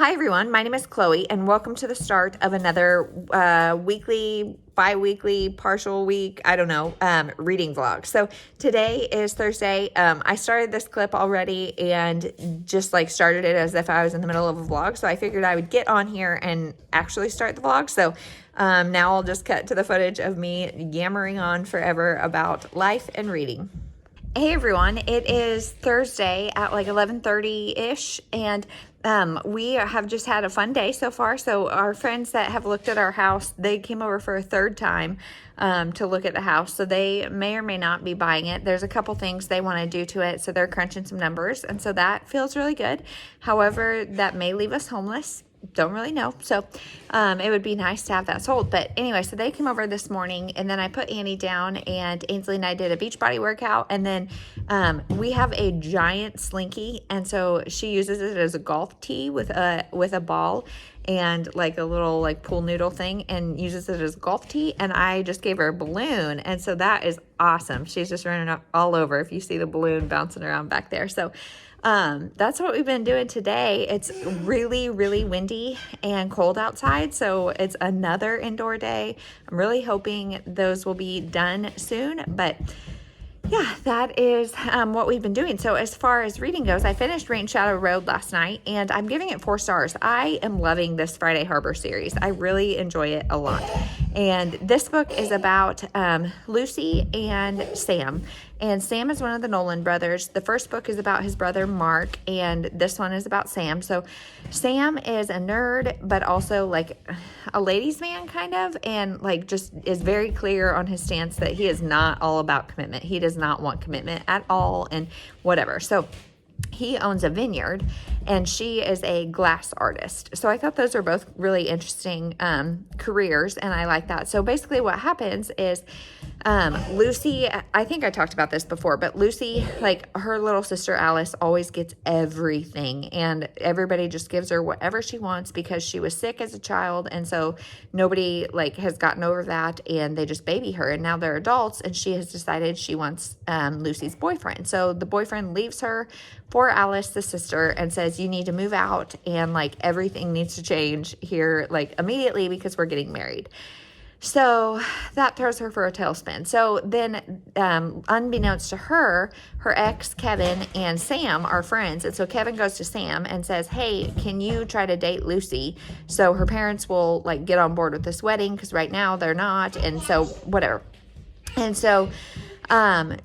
Hi everyone, my name is Chloe and welcome to the start of another weekly, bi-weekly, partial week, reading vlog. So today is Thursday. I started this clip already and just started it as if I was in the middle of a vlog. So I figured I would get on here and actually start the vlog. So now I'll just cut to the footage of me yammering on forever about life and reading. Hey everyone, it is Thursday at 11:30-ish and we have just had a fun day so far. So our friends that have looked at our house, they came over for a third time to look at the house. So they may or may not be buying it. There's a couple things they want to do to it. So they're crunching some numbers. And so that feels really good. However, that may leave us homeless. Don't really know. So it would be nice to have that sold. But anyway, so they came over this morning and then I put Annie down and Ainsley and I did a beach body workout. And then we have a giant slinky. And so she uses it as a golf tee with a ball and a little pool noodle thing and uses it as a golf tee. And I just gave her a balloon. And so that is awesome. She's just running all over if you see the balloon bouncing around back there. So that's what we've been doing today. It's really, really windy and cold outside, so it's another indoor day. I'm really hoping those will be done soon, but yeah, that is what we've been doing. So as far as reading goes, I finished Rain Shadow Road last night, and I'm giving it 4 stars. I am loving this Friday Harbor series. I really enjoy it a lot. And this book is about Lucy and Sam. And Sam is one of the Nolan brothers. The first book is about his brother Mark, and this one is about Sam. So Sam is a nerd, but also a ladies' man kind of, and just is very clear on his stance that he is not all about commitment. He does not want commitment at all and whatever. So he owns a vineyard and she is a glass artist. So I thought those are both really interesting careers, and I like that. So basically what happens is Lucy, I think I talked about this before, but Lucy, her little sister Alice always gets everything, and everybody just gives her whatever she wants because she was sick as a child, and so nobody has gotten over that, and they just baby her, and now they're adults, and she has decided she wants Lucy's boyfriend. So the boyfriend leaves her for Alice, the sister, and says, you need to move out, and everything needs to change here immediately because we're getting married. So that throws her for a tailspin. So then, unbeknownst to her, her ex, Kevin, and Sam are friends. And so Kevin goes to Sam and says, hey, can you try to date Lucy? So her parents will get on board with this wedding, because right now they're not. And so whatever. And so I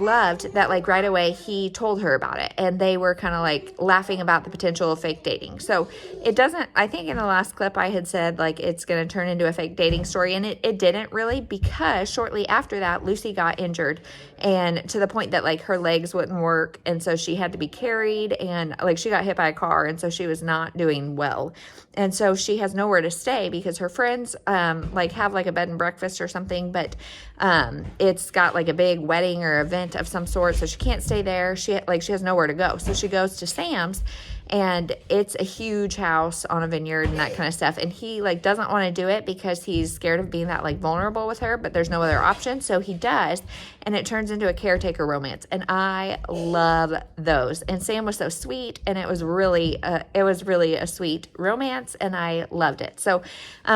loved that right away he told her about it, and they were kind of laughing about the potential of fake dating. So it doesn't, I think in the last clip I had said it's going to turn into a fake dating story, and it didn't really, because shortly after that Lucy got injured, and to the point that her legs wouldn't work, and so she had to be carried, and she got hit by a car, and so she was not doing well, and so she has nowhere to stay because her friends have a bed and breakfast or something, but it's got a big wedding or event of some sort, so she can't stay there. She has nowhere to go, so she goes to Sam's, and it's a huge house on a vineyard and that kind of stuff, and he doesn't want to do it because he's scared of being that vulnerable with her, but there's no other option, so he does, and it turns into a caretaker romance, and I love those. And Sam was so sweet, and it was really a sweet romance, and I loved it. So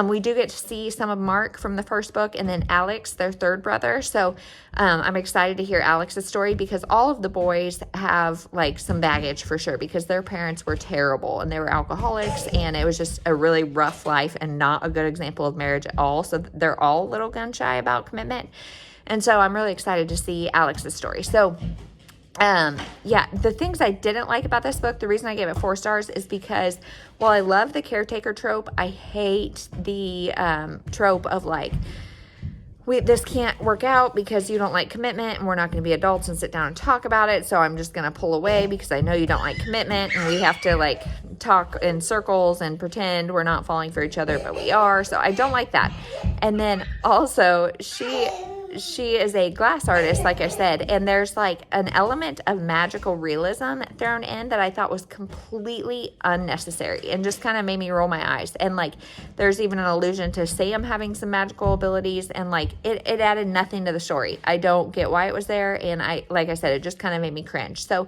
we do get to see some of Mark from the first book, and then Alex, their third brother. So I'm excited to hear Alex's story, because all of the boys have some baggage for sure, because their parents were terrible and they were alcoholics, and it was just a really rough life and not a good example of marriage at all. So they're all a little gun shy about commitment. And so I'm really excited to see Alex's story. So the things I didn't like about this book, the reason I gave it 4 stars is because while I love the caretaker trope, I hate the trope of this can't work out because you don't like commitment, and we're not going to be adults and sit down and talk about it, so I'm just going to pull away because I know you don't like commitment, and we have to talk in circles and pretend we're not falling for each other, but we are. So I don't like that. And then also she is a glass artist, like I said, and there's an element of magical realism thrown in that I thought was completely unnecessary and just kind of made me roll my eyes. And there's even an allusion to Sam having some magical abilities, and it added nothing to the story. I don't get why it was there, and like I said, it just kind of made me cringe. So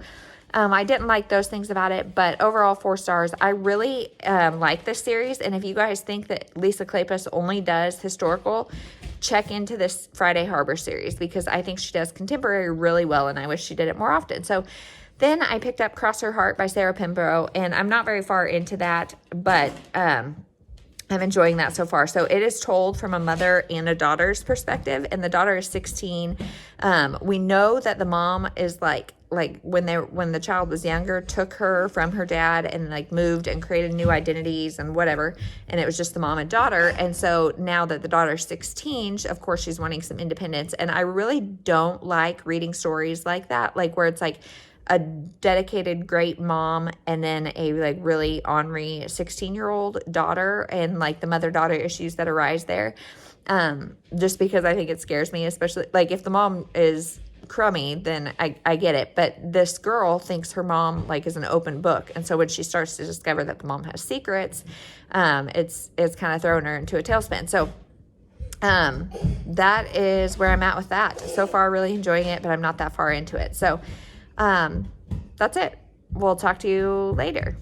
I didn't like those things about it, but overall 4 stars. I really like this series, and if you guys think that Lisa Kleypas only does historical, check into this Friday Harbor series, because I think she does contemporary really well, and I wish she did it more often. So then I picked up Cross Her Heart by Sarah Pembroke, and I'm not very far into that, but I'm enjoying that so far. So it is told from a mother and a daughter's perspective, and the daughter is 16. We know that the mom is like when the child was younger, took her from her dad and like moved and created new identities and whatever, and it was just the mom and daughter. And so now that the daughter's 16, of course she's wanting some independence. And I really don't like reading stories like that, like where it's like a dedicated great mom and then a like really ornery 16-year-old daughter, and like the mother-daughter issues that arise there. Just because I think it scares me, especially like if the mom is crummy, then I get it. But this girl thinks her mom like is an open book, and so when she starts to discover that the mom has secrets, it's kind of throwing her into a tailspin. So that is where I'm at with that. So far, really enjoying it, but I'm not that far into it. So that's it. We'll talk to you later.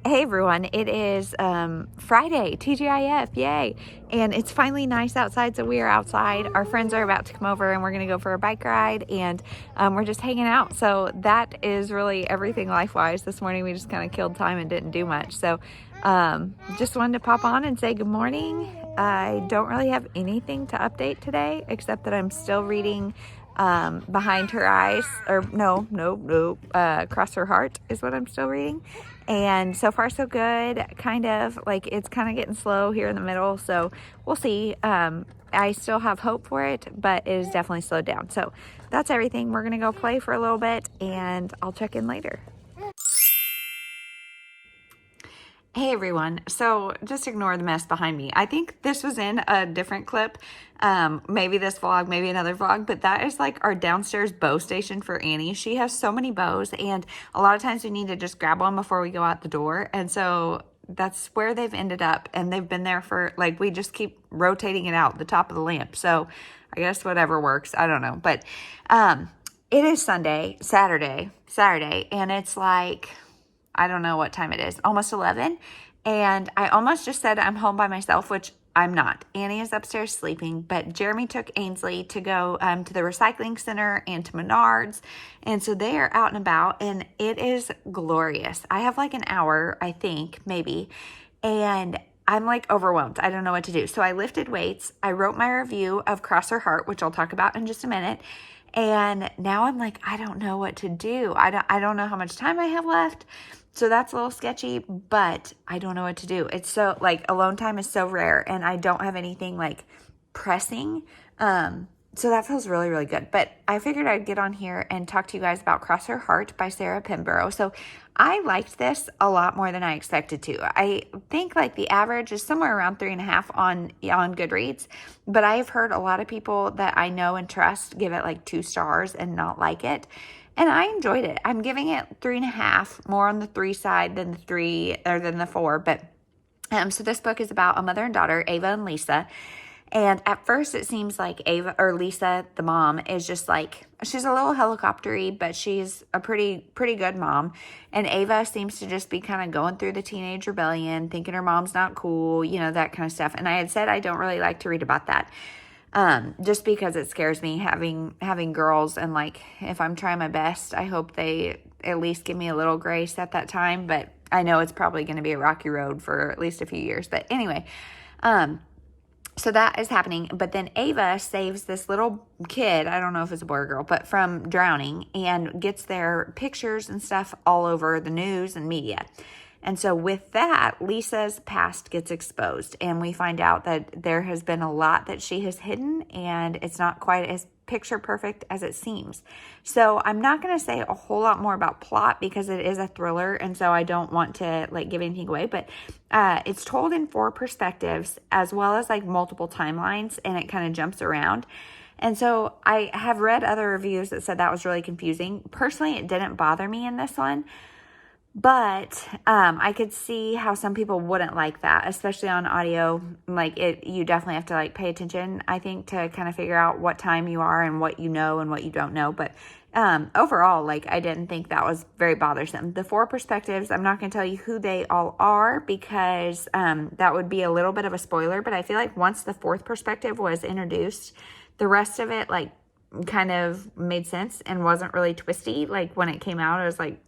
Hey everyone, it is Friday, TGIF, yay. And it's finally nice outside, so we are outside. Our friends are about to come over and we're going to go for a bike ride, and we're just hanging out. So that is really everything life-wise. This morning we just kind of killed time and didn't do much. So just wanted to pop on and say good morning. I don't really have anything to update today, except that I'm still reading Behind Her Eyes, or Cross Her Heart is what I'm still reading. And so far so good. Kind of like it's kind of getting slow here in the middle, so we'll see. I still have hope for it, but it is definitely slowed down. So that's everything. We're gonna go play for a little bit, and I'll check in later. Hey everyone, so just ignore the mess behind me. I think this was in a different clip, maybe this vlog, maybe another vlog, but that is like our downstairs bow station for Annie. She has so many bows, and a lot of times we need to just grab one before we go out the door, and so that's where they've ended up, and they've been there for, like, we just keep rotating it out the top of the lamp, so I guess whatever works, I don't know, but it is Saturday, and it's like, I don't know what time it is, almost 11. And I almost just said I'm home by myself, which I'm not. Annie is upstairs sleeping, but Jeremy took Ainsley to go to the recycling center and to Menards. And so they are out and about, and it is glorious. I have like an hour, I think, maybe. And I'm like overwhelmed. I don't know what to do. So I lifted weights. I wrote my review of Cross Her Heart, which I'll talk about in just a minute. And now I'm like, I don't know what to do. I don't know how much time I have left. So that's a little sketchy, but I don't know what to do. It's so, like, alone time is so rare, and I don't have anything, like, pressing. So that feels really, really good. But I figured I'd get on here and talk to you guys about Cross Her Heart by Sarah Pembroke. So I liked this a lot more than I expected to. I think, like, the average is somewhere around 3.5 on Goodreads, but I've heard a lot of people that I know and trust give it, like, 2 stars and not like it. And I enjoyed it. I'm giving it 3.5, more on the 3 side than the 4. But so this book is about a mother and daughter, Ava and Lisa. And at first it seems like Ava, or Lisa, the mom, is just like, she's a little helicopter-y, but she's a pretty good mom. And Ava seems to just be kind of going through the teenage rebellion, thinking her mom's not cool, you know, that kind of stuff. And I had said I don't really like to read about that. Just because it scares me having girls, and like, if I'm trying my best, I hope they at least give me a little grace at that time, but I know it's probably going to be a rocky road for at least a few years. But anyway, so that is happening. But then Ava saves this little kid, I don't know if it's a boy or girl, but from drowning, and gets their pictures and stuff all over the news and media. And so with that, Lisa's past gets exposed, and we find out that there has been a lot that she has hidden, and it's not quite as picture perfect as it seems. So I'm not going to say a whole lot more about plot, because it is a thriller, and so I don't want to like give anything away, but it's told in 4 perspectives, as well as like multiple timelines, and it kind of jumps around. And so I have read other reviews that said that was really confusing. Personally, it didn't bother me in this one. But I could see how some people wouldn't like that, especially on audio. Like, you definitely have to like pay attention, I think, to kind of figure out what time you are and what you know and what you don't know. But overall, like, I didn't think that was very bothersome. The 4 perspectives, I'm not going to tell you who they all are because that would be a little bit of a spoiler, but I feel like once the 4th perspective was introduced, the rest of it, like, kind of made sense and wasn't really twisty. Like, when it came out, I was like,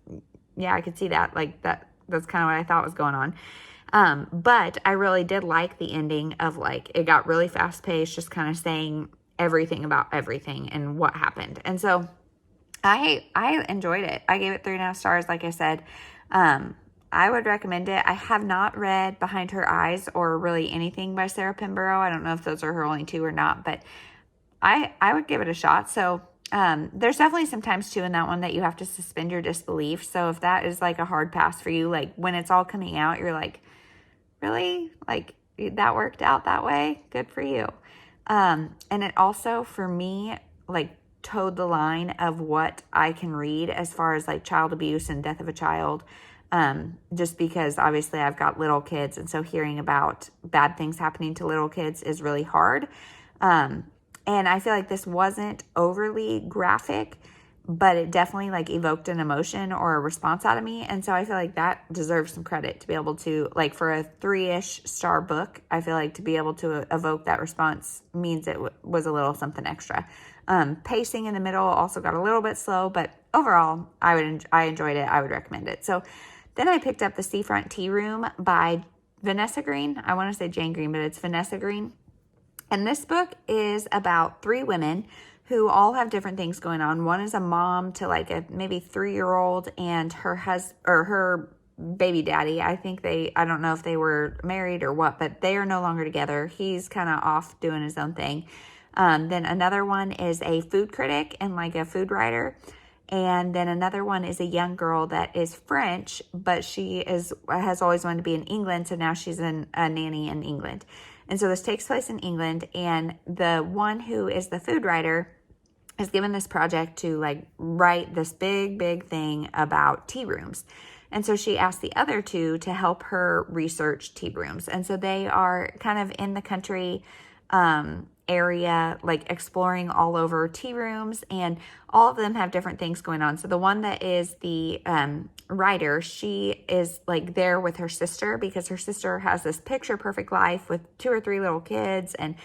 yeah, I could see that. Like, that's kind of what I thought was going on. But I really did like the ending of, like, it got really fast paced, just kind of saying everything about everything and what happened. And so I enjoyed it. I gave it 3.5 stars, like I said. I would recommend it. I have not read Behind Her Eyes or really anything by Sarah Pinborough. I don't know if those are her only 2 or not, but I would give it a shot. So there's definitely some times too in that one that you have to suspend your disbelief. So if that is like a hard pass for you, like when it's all coming out, you're like, really? Like, that worked out that way? Good for you. And it also, for me, like, towed the line of what I can read as far as like child abuse and death of a child. Just because obviously I've got little kids, and so hearing about bad things happening to little kids is really hard. And I feel like this wasn't overly graphic, but it definitely like evoked an emotion or a response out of me. And so I feel like that deserves some credit to be able to, like, for a 3-ish star book, I feel like to be able to evoke that response means it was a little something extra. Pacing in the middle also got a little bit slow, but overall I enjoyed it. I would recommend it. So then I picked up The Seafront Tea Room by Vanessa Green. I want to say Jane Green, but it's Vanessa Green. And this book is about 3 women who all have different things going on. One is a mom to like a maybe 3-year-old and her baby daddy. I don't know if they were married or what, but they are no longer together. He's kind of off doing his own thing. Then another one is a food critic and like a food writer. And then another one is a young girl that is French, but she has always wanted to be in England. So now she's a nanny in England. And so this takes place in England. And the one who is the food writer is given this project to like write this big thing about tea rooms. And so she asked the other 2 to help her research tea rooms. And so they are kind of in the country area, like exploring all over tea rooms, and all of them have different things going on. So the one that is the writer, she is like there with her sister because her sister has this picture perfect life with 2 or 3 little kids and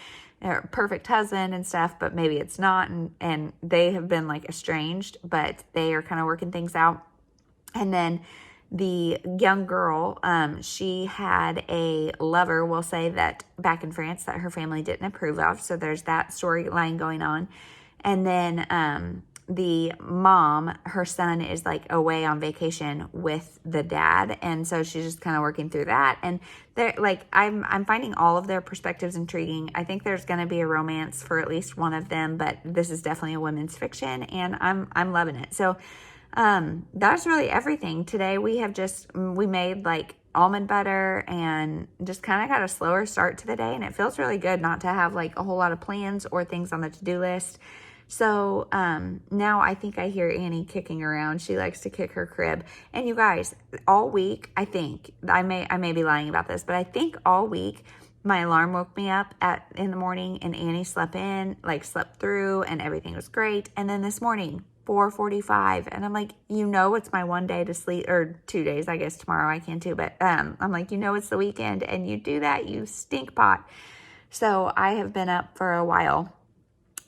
a perfect husband and stuff, but maybe it's not. And they have been like estranged, but they are kind of working things out. And then the young girl, she had a lover, we'll say, that back in France that her family didn't approve of. So there's that storyline going on. And then the mom, her son is like away on vacation with the dad. And so she's just kind of working through that. And they're like, I'm finding all of their perspectives intriguing. I think there's going to be a romance for at least one of them, but this is definitely a women's fiction and I'm loving it. So that's really everything. Today we made like almond butter and just kind of got a slower start to the day, and it feels really good not to have like a whole lot of plans or things on the to-do list. So now I think I hear Annie kicking around. She likes to kick her crib. And you guys, all week, I think, I may be lying about this, but I think all week my alarm woke me up in the morning and Annie slept through and everything was great. And then this morning, 4:45, and I'm like, it's my one day to sleep, or 2 days, I guess tomorrow I can too, but I'm like, it's the weekend and you do that, you stink pot. So I have been up for a while,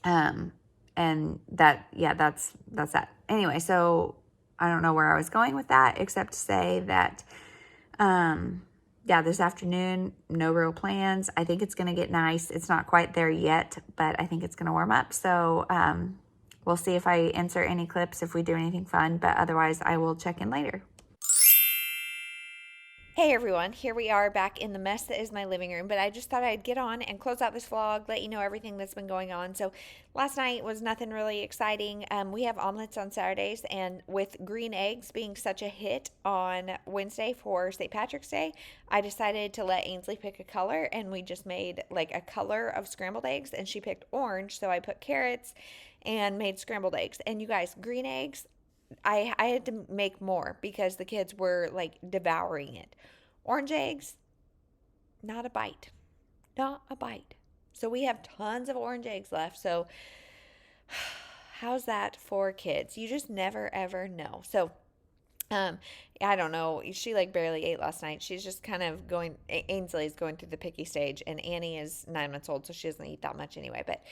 and that's that. Anyway, so I don't know where I was going with that, except to say that this afternoon, no real plans. I think it's going to get nice. It's not quite there yet, but I think it's going to warm up. So we'll see if I insert any clips, if we do anything fun, but otherwise I will check in later. Hey everyone, here we are back in the mess that is my living room, but I just thought I'd get on and close out this vlog, let you know everything that's been going on. So last night was nothing really exciting. We have omelets on Saturdays, and with green eggs being such a hit on Wednesday for St. Patrick's Day, I decided to let Ainsley pick a color, and we just made like a color of scrambled eggs, and she picked orange, so I put carrots and made scrambled eggs. And you guys, green eggs, I had to make more because the kids were like devouring it. Orange eggs, not a bite. So we have tons of orange eggs left. So how's that for kids? You just never ever know. So um, I don't know. She like barely ate last night. She's just kind of going. Ainsley is going through the picky stage, and Annie is 9 months old, so she doesn't eat that much anyway. But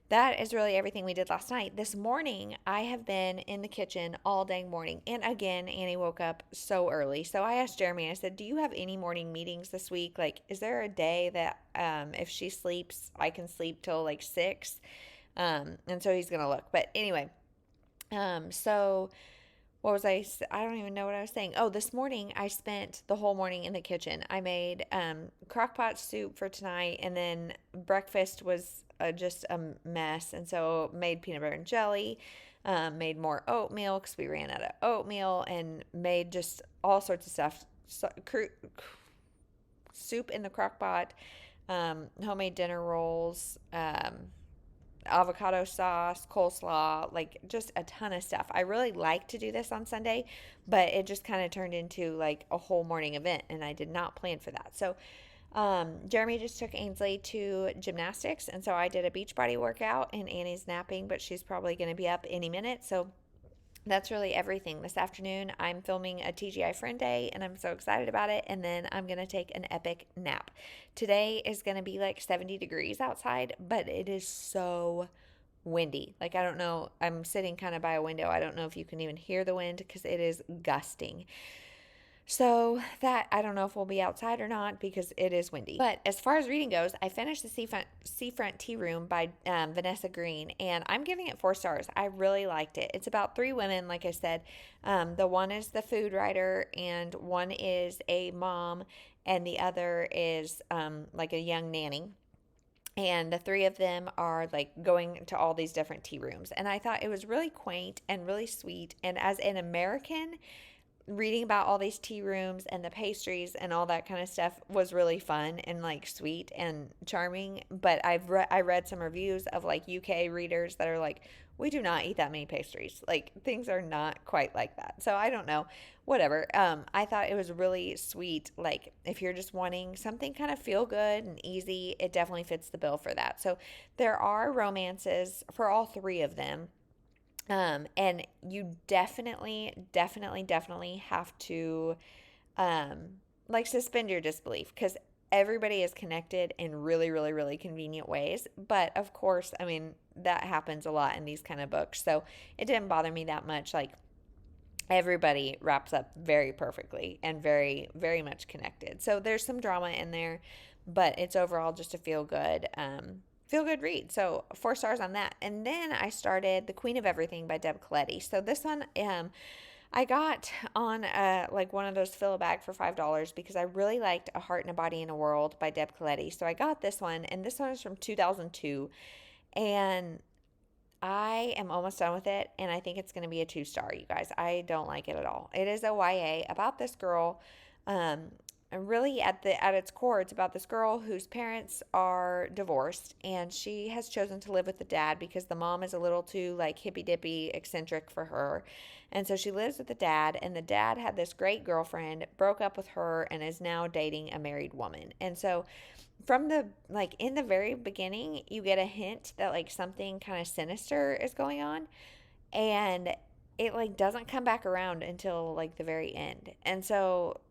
that is really everything we did last night. This morning, I have been in the kitchen all dang morning, and again, Annie woke up so early. So I asked Jeremy. I said, "Do you have any morning meetings this week? Like, is there a day that if she sleeps, I can sleep till like 6?" And so he's gonna look. But anyway, so what was I don't even know what I was saying. Oh, this morning I spent the whole morning in the kitchen. I made crock pot soup for tonight, and then breakfast was just a mess. And so made peanut butter and jelly, made more oatmeal because we ran out of oatmeal, and made just all sorts of stuff. Soup in the crock pot, homemade dinner rolls, avocado sauce, coleslaw, like just a ton of stuff. I really like to do this on Sunday, but it just kind of turned into like a whole morning event, and I did not plan for that. So Jeremy just took Ainsley to gymnastics, and so I did a beach body workout, and Annie's napping, but she's probably going to be up any minute. So that's really everything. This afternoon, I'm filming a TGI Friend Day, and I'm so excited about it. And then I'm going to take an epic nap. Today is going to be like 70 degrees outside, but it is so windy. Like, I don't know. I'm sitting kind of by a window. I don't know if you can even hear the wind because it is gusting. So that I don't know if we'll be outside or not because it is windy. But as far as reading goes, I finished the Seafront Tea Room by Vanessa Green, and I'm giving it 4 stars. I really liked it. It's about 3 women, like I said. The one is the food writer, and one is a mom, and the other is like a young nanny. And the 3 of them are like going to all these different tea rooms. And I thought it was really quaint and really sweet. And as an American, reading about all these tea rooms and the pastries and all that kind of stuff was really fun and like sweet and charming. But I read some reviews of like UK readers that are like, we do not eat that many pastries. Like, things are not quite like that. So I don't know, whatever. I thought it was really sweet. Like, if you're just wanting something kind of feel good and easy, it definitely fits the bill for that. So there are romances for all 3 of them. And you definitely have to, like, suspend your disbelief because everybody is connected in really, really, really convenient ways. But of course, I mean, that happens a lot in these kind of books. So it didn't bother me that much. Like, everybody wraps up very perfectly and very, very much connected. So there's some drama in there, but it's overall just a feel good read. So 4 stars on that. And then I started The Queen of Everything by Deb Coletti. So this one I got on like one of those fill a bag for $5 because I really liked A Heart and a Body and a World by Deb Coletti. So I got this one, and this one is from 2002, and I am almost done with it, and I think it's going to be a 2-star, you guys. I don't like it at all. It is a YA about this girl. And really at its core, it's about this girl whose parents are divorced, and she has chosen to live with the dad because the mom is a little too like hippy dippy eccentric for her. And so she lives with the dad, and the dad had this great girlfriend, broke up with her, and is now dating a married woman. And so from the like in the very beginning, you get a hint that like something kind of sinister is going on, and it like doesn't come back around until like the very end. And so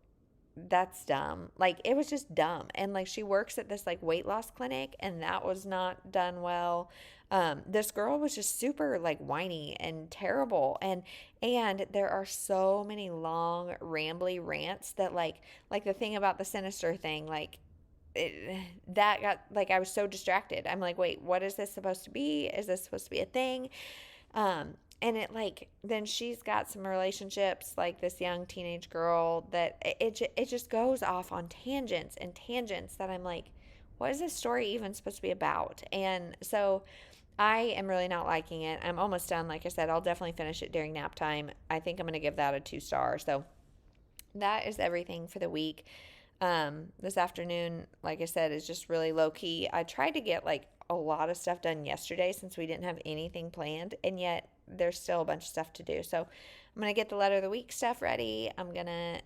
that's dumb. Like, it was just dumb. And like, she works at this like weight loss clinic, and that was not done well. This girl was just super like whiny and terrible, and there are so many long rambly rants that like the thing about the sinister thing, like that got like, I was so distracted. I'm like, wait, what is this supposed to be? Is this supposed to be a thing? And it like, then she's got some relationships, like this young teenage girl, that it just goes off on tangents and tangents that I'm like, what is this story even supposed to be about? And so I am really not liking it. I'm almost done. Like I said, I'll definitely finish it during nap time. I think I'm going to give that a 2-star. So that is everything for the week. This afternoon, like I said, is just really low key. I tried to get like a lot of stuff done yesterday since we didn't have anything planned, and yet there's still a bunch of stuff to do. So I'm gonna get the letter of the week stuff ready. I'm gonna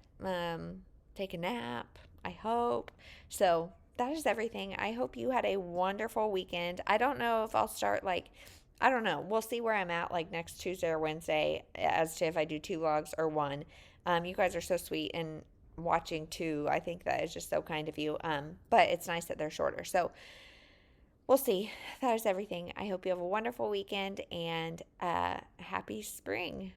take a nap, I hope. So that is everything. I hope you had a wonderful weekend. I don't know if I'll start like I don't know. We'll see where I'm at like next Tuesday or Wednesday as to if I do 2 vlogs or one. You guys are so sweet and watching 2. I think that is just so kind of you. But it's nice that they're shorter. So we'll see. That is everything. I hope you have a wonderful weekend and happy spring.